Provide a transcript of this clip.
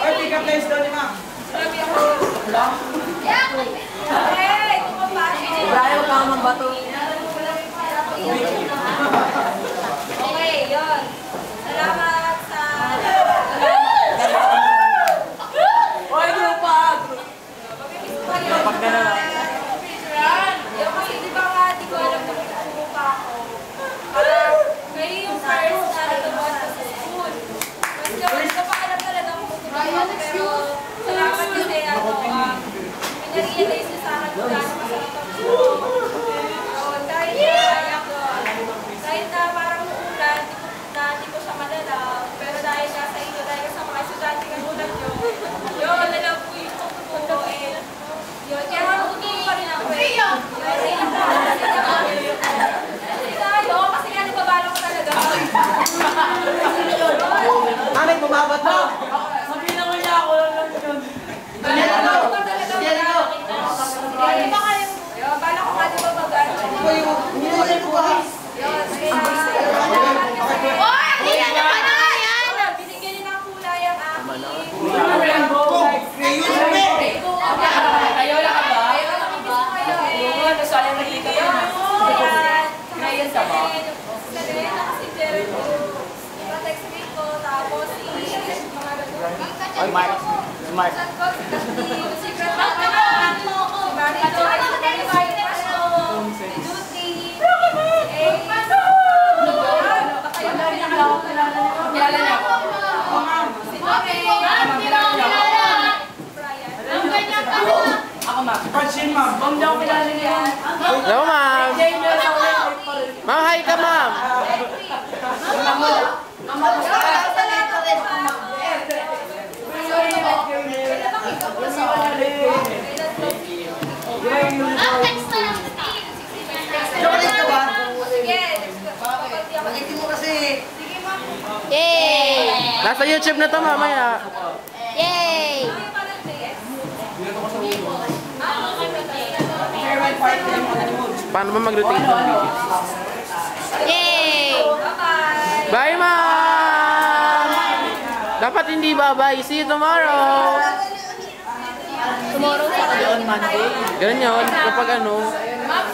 Ay, pick up lines daw ni ma'am. Brian, huwag kang magbato. Okay, yun. Salamat sa... Oy, grupa! Pag na yung kasi di ba nga, di ko alam kung nagtuturo pa ako. Kayo yung first na natubuan ko sa school. Kasi hindi ko pa alam talaga kung tuturo ako, pero salamat kasi pinarealize niyo sa akin kung gaano masarap ang school. Kahit na parang umuulan, hindi ko siya malala, pero dahil nga sa inyo, dahil sa mga estudyante ng ulan nyo, yun, alam ko yung tututuin. Yun, kaya matutulong pa rin ako eh. Yun, kasi nga nababala ko talaga. Amay, bumabat mo! Sabihin naman niya ako lang yun. Bala ko talaga. Bala ko nga diba mag-ano. Hindi ko bukas. Oy! Hindi na naman na yan! Binigyan niyo ng kulay ang aking. Ayaw lang ka ba? Ayaw lang ibig ko kayo eh. Oo, nasayang nakita ko na. Ayan. Ngayon ka ba? Serena kasi Jared ko. Ipa-text ko. Tapos si mga ganun. Ay, Mark. Smart. Chat ko si Castillo. Si Secret Bank naman. Si Marito. Si Bayo Pasko. Si Duty. Si Ace. Baka yun na Kilala niya ako. si Mami. Ako, ma'am. Pansin, ma'am. Ma'am, daw kilala niya. Hello, ma'am. Ma'am, hi ka, ma'am. Yay! Nasa YouTube na to mamaya. Yay! Paano ba mag-rotate? Yay! Bye, ma'am! Dapat hindi bye-bye. See you tomorrow. Tomorrow, Saturday on Monday. Ganun yun. Kapag ano. Ma'am,